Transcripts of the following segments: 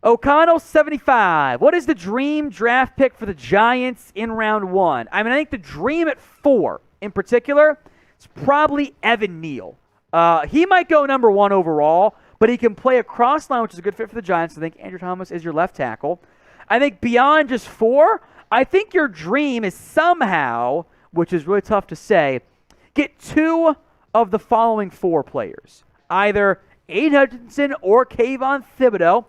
O'Connell75. What is the dream draft pick for the Giants in round 1? I mean, I think the dream at 4 in particular is probably Evan Neal. He might go number 1 overall, but he can play across line, which is a good fit for the Giants. I think Andrew Thomas is your left tackle. I think beyond just 4, I think your dream is somehow, which is really tough to say, get 2 of the following 4 players. Either Aiden Hutchinson or Kayvon Thibodeau.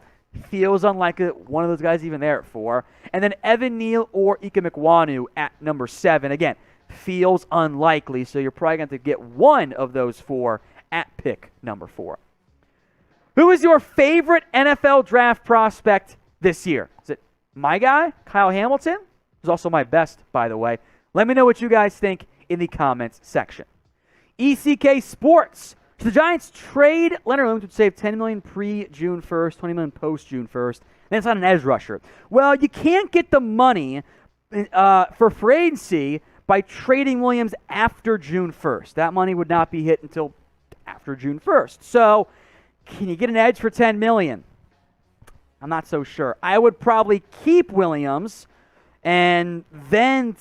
Feels unlikely that one of those guys even there at 4. And then Evan Neal or Ika Mikwanu at number 7. Again, feels unlikely, so you're probably going to get one of those 4 at pick number 4. Who is your favorite NFL draft prospect this year? Is it my guy, Kyle Hamilton? Who's also my best, by the way. Let me know what you guys think in the comments section. ECK Sports. Should the Giants trade Leonard Williams, would save $10 million pre-June 1st, $20 million post-June 1st, then it's not an edge rusher. Well, you can't get the money for free agency by trading Williams after June 1st. That money would not be hit until after June 1st. So, can you get an edge for $10 million? I'm not so sure. I would probably keep Williams and then,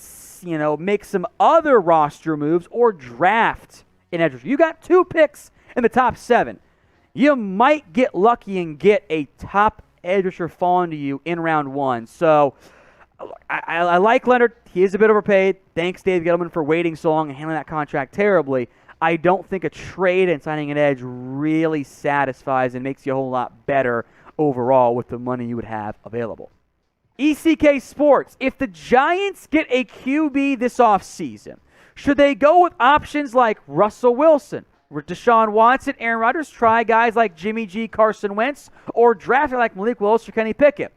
make some other roster moves or draft an edge rusher. You got 2 picks in the top 7. You might get lucky and get a top edge rusher falling to you in round 1. So I like Leonard. He is a bit overpaid. Thanks, Dave Gettleman, for waiting so long and handling that contract terribly. I don't think a trade and signing an edge really satisfies and makes you a whole lot better overall with the money you would have available. ECK Sports. If the Giants get a QB this offseason, should they go with options like Russell Wilson, Deshaun Watson, Aaron Rodgers, try guys like Jimmy G, Carson Wentz, or draft like Malik Willis or Kenny Pickett?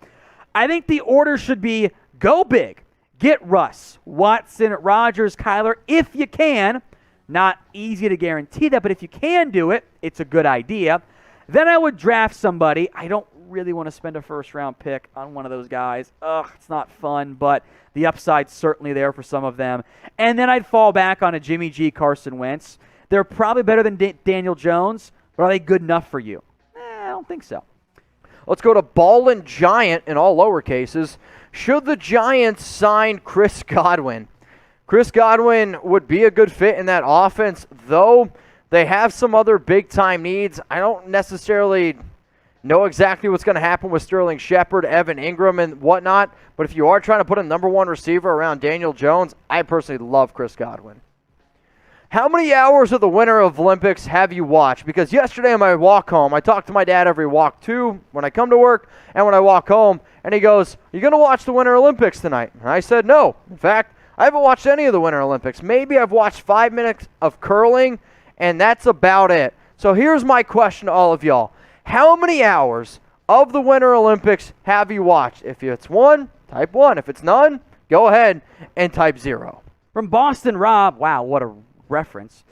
I think the order should be go big. Get Russ, Watson, Rodgers, Kyler, if you can. Not easy to guarantee that, but if you can do it, it's a good idea. Then I would draft somebody. I don't really want to spend a first-round pick on one of those guys. It's not fun, but the upside's certainly there for some of them. And then I'd fall back on a Jimmy G, Carson Wentz. They're probably better than Daniel Jones, but are they good enough for you? I don't think so. Let's go to Ballin' Giant in all lower cases. Should the Giants sign Chris Godwin? Chris Godwin would be a good fit in that offense, though they have some other big-time needs. I don't necessarily know exactly what's going to happen with Sterling Shepard, Evan Ingram, and whatnot, but if you are trying to put a number 1 receiver around Daniel Jones, I personally love Chris Godwin. How many hours of the Winter Olympics have you watched? Because yesterday on my walk home, I talk to my dad every walk too, when I come to work and when I walk home, and he goes, "Are you going to watch the Winter Olympics tonight?" And I said, no. In fact, I haven't watched any of the Winter Olympics. Maybe I've watched 5 minutes of curling, and that's about it. So here's my question to all of y'all. How many hours of the Winter Olympics have you watched? If it's 1, type 1. If it's none, go ahead and type 0. From Boston Rob, wow, what a reference.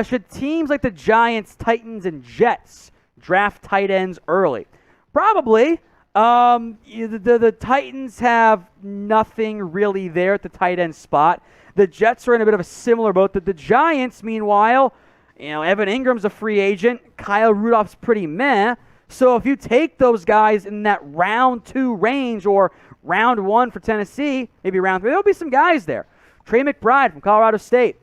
Should teams like the Giants, Titans, and Jets draft tight ends early? Probably. The Titans have nothing really there at the tight end spot. The Jets are in a bit of a similar boat. The Giants, meanwhile, Evan Ingram's a free agent. Kyle Rudolph's pretty meh. So if you take those guys in that round 2 range or round 1 for Tennessee, maybe round 3, there'll be some guys there. Trey McBride from Colorado State.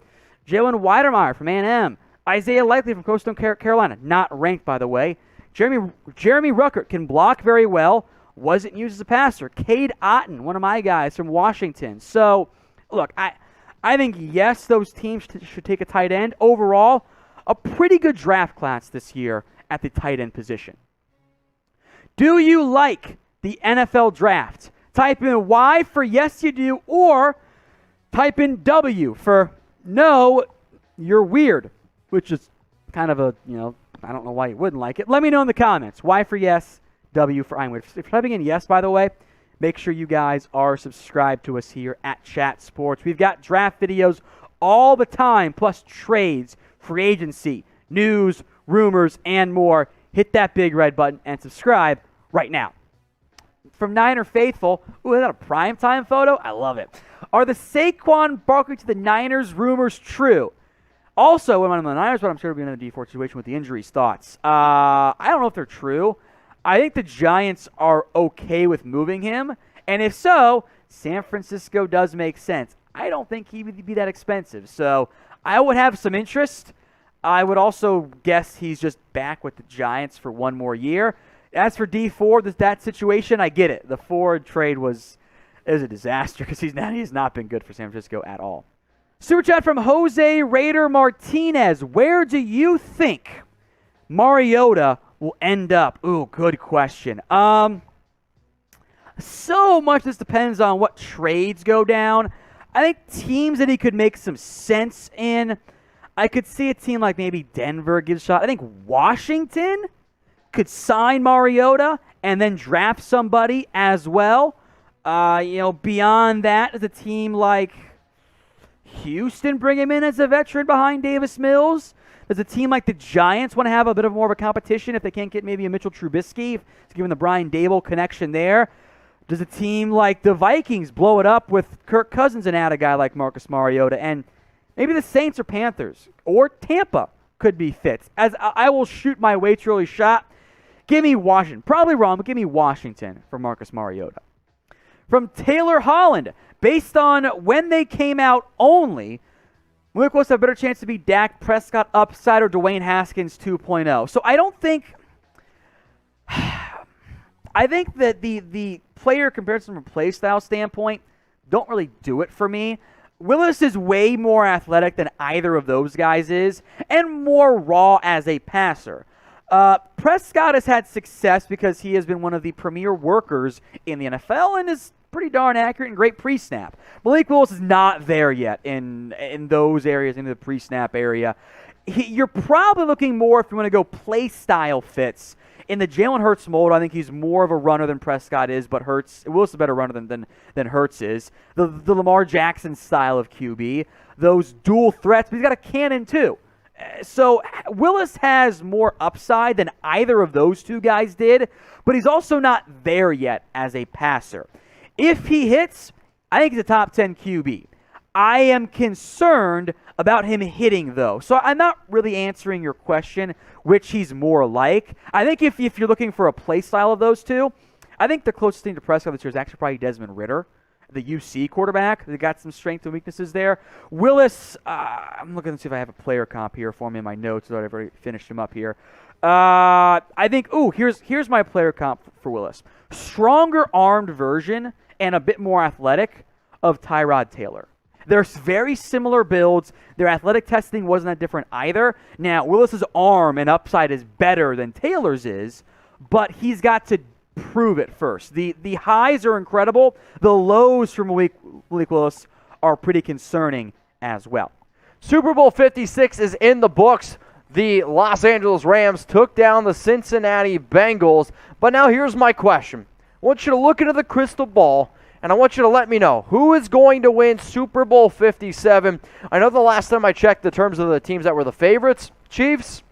Jalen Weidermeyer from A&M. Isaiah Likely from Coastal Carolina. Not ranked, by the way. Jeremy Ruckert can block very well. Wasn't used as a passer. Cade Otton, one of my guys from Washington. So, look, I think, yes, those teams should take a tight end. Overall, a pretty good draft class this year at the tight end position. Do you like the NFL draft? Type in Y for yes you do, or type in W for no, you're weird, which is kind of a, I don't know why you wouldn't like it. Let me know in the comments. Y for yes, W for I'm weird. If you're typing in yes, by the way, make sure you guys are subscribed to us here at Chat Sports. We've got draft videos all the time, plus trades, free agency, news, rumors, and more. Hit that big red button and subscribe right now. From Niner Faithful, ooh, is that a primetime photo? I love it. Are the Saquon Barkley to the Niners rumors true? Also, when I'm on the Niners, but I'm sure it'll be another D4 situation with the injuries. Thoughts? I don't know if they're true. I think the Giants are okay with moving him. And if so, San Francisco does make sense. I don't think he would be that expensive. So I would have some interest. I would also guess he's just back with the Giants for one more year. As for D4, that situation, I get it. The Ford trade was a disaster because he's not been good for San Francisco at all. Super chat from Jose Raider Martinez. Where do you think Mariota will end up? Ooh, good question. So much this depends on what trades go down. I think teams that he could make some sense in, I could see a team like maybe Denver gives a shot. I think Washington could sign Mariota and then draft somebody as well. Beyond that, is a team like Houston bring him in as a veteran behind Davis Mills? Does a team like the Giants want to have a bit of more of a competition if they can't get maybe a Mitchell Trubisky, given the Brian Dable connection there? Does a team like the Vikings blow it up with Kirk Cousins and add a guy like Marcus Mariota? And maybe the Saints or Panthers or Tampa could be fits. As I will shoot my way too early shot. Give me Washington. Probably wrong, but give me Washington for Marcus Mariota. From Taylor Holland, based on when they came out only, Malik Willis have a better chance to be Dak Prescott upside or Dwayne Haskins 2.0. So I don't think... I think that the player comparison from play style standpoint don't really do it for me. Willis is way more athletic than either of those guys is and more raw as a passer. Prescott has had success because he has been one of the premier workers in the NFL and is pretty darn accurate and great pre-snap. Malik Willis is not there yet in those areas, into the pre-snap area. You're probably looking more, if you want to go play style fits, in the Jalen Hurts mold. I think he's more of a runner than Prescott is, but Willis is a better runner than Hurts is. The Lamar Jackson style of QB, those dual threats, but he's got a cannon too. So Willis has more upside than either of those two guys did, but he's also not there yet as a passer. If he hits, I think he's a top 10 QB. I am concerned about him hitting, though. So I'm not really answering your question, which he's more like. I think if you're looking for a play style of those two, I think the closest thing to Prescott this year is actually probably Desmond Ridder, the UC quarterback. They got some strengths and weaknesses there. Willis, I'm looking to see if I have a player comp here for me in my notes, so I've already finished him up here. I think, here's my player comp for Willis. Stronger armed version and a bit more athletic of Tyrod Taylor. They're very similar builds. Their athletic testing wasn't that different either. Now, Willis's arm and upside is better than Taylor's is, but he's got to prove it first. The highs are incredible. The lows from Malik Willis are pretty concerning as well. Super Bowl 56 is in the books. The Los Angeles Rams took down the Cincinnati Bengals. But now here's my question. I want you to look into the crystal ball, and I want you to let me know who is going to win Super Bowl 57. I know the last time I checked the terms of the teams that were the favorites, Chiefs,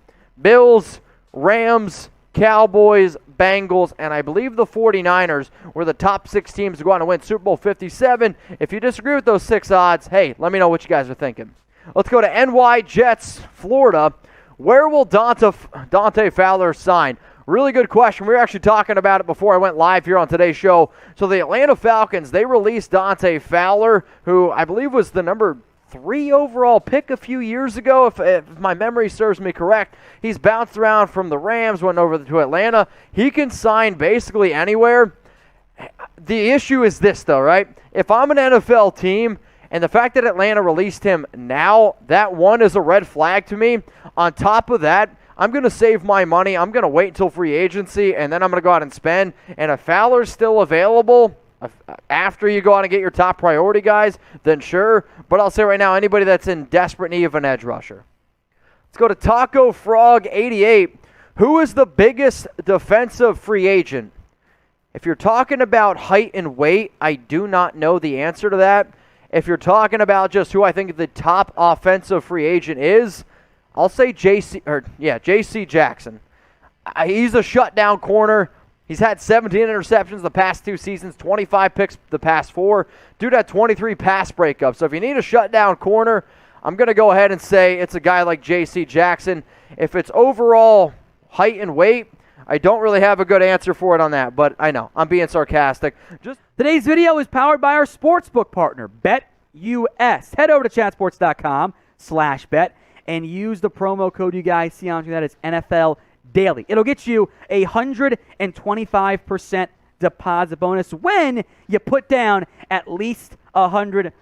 Bills, Rams, Cowboys, Bengals, and I believe the 49ers were the top 6 teams to go on to win Super Bowl 57. If you disagree with those 6 odds, hey, let me know what you guys are thinking. Let's go to NY Jets, Florida. Where will Dante Fowler sign? Really good question. We were actually talking about it before I went live here on today's show. So the Atlanta Falcons, they released Dante Fowler, who I believe was the number 3 overall pick a few years ago, if my memory serves me correct. He's bounced around from the Rams, went over to Atlanta. He can sign basically anywhere. The issue is this, though, right? If I'm an NFL team, and the fact that Atlanta released him now, that one is a red flag to me. On top of that, I'm going to save my money. I'm going to wait until free agency, and then I'm going to go out and spend. And if Fowler's still available after you go out and get your top priority guys, then sure. But I'll say right now, anybody that's in desperate need of an edge rusher. Let's go to Taco Frog 88. Who is the biggest defensive free agent? If you're talking about height and weight, I do not know the answer to that. If you're talking about just who I think the top offensive free agent is, I'll say J.C. Jackson. He's a shutdown corner. He's had 17 interceptions the past 2 seasons, 25 picks the past 4. Dude had 23 pass breakups. So if you need a shutdown corner, I'm going to go ahead and say it's a guy like J.C. Jackson. If it's overall height and weight, I don't really have a good answer for it on that, but I know. I'm being sarcastic. Today's video is powered by our sportsbook partner, BetUS. Head over to chatsports.com/bet and use the promo code you guys see on screen. That is NFL Daily. It'll get you a 125% deposit bonus when you put down at least $100.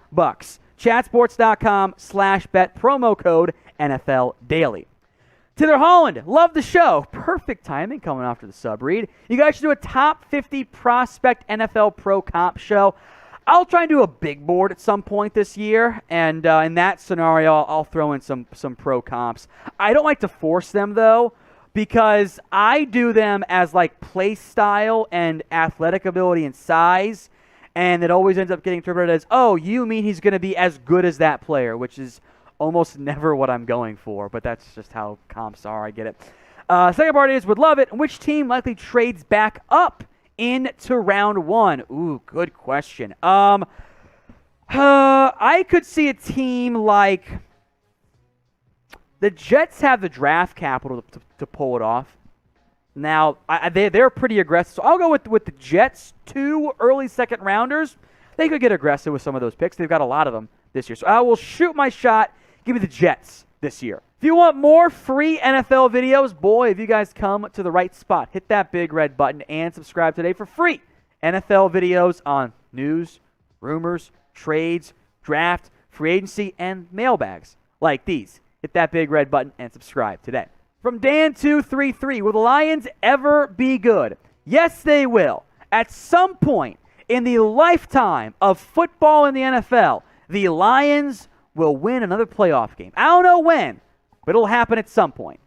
Chatsports.com/bet, promo code NFL Daily. Taylor Holland, love the show. Perfect timing coming after the sub-read. You guys should do a top 50 prospect NFL pro comp show. I'll try and do a big board at some point this year, and in that scenario, I'll throw in some pro comps. I don't like to force them, though, because I do them as like play style and athletic ability and size, and it always ends up getting interpreted as, oh, you mean he's going to be as good as that player, which is almost never what I'm going for, but that's just how comps are. I get it. Second part is, would love it. Which team likely trades back up into round one? Ooh, good question. I could see a team like the Jets have the draft capital to pull it off. Now, they're pretty aggressive, so I'll go with the Jets. 2 early second rounders. They could get aggressive with some of those picks. They've got a lot of them this year. So I will shoot my shot. Give me the Jets this year. If you want more free NFL videos, boy, have you guys come to the right spot. Hit that big red button and subscribe today for free NFL videos on news, rumors, trades, draft, free agency, and mailbags like these. Hit that big red button and subscribe today. From Dan233, will the Lions ever be good? Yes, they will. At some point in the lifetime of football in the NFL, the Lions will win another playoff game. I don't know when, but it'll happen at some point.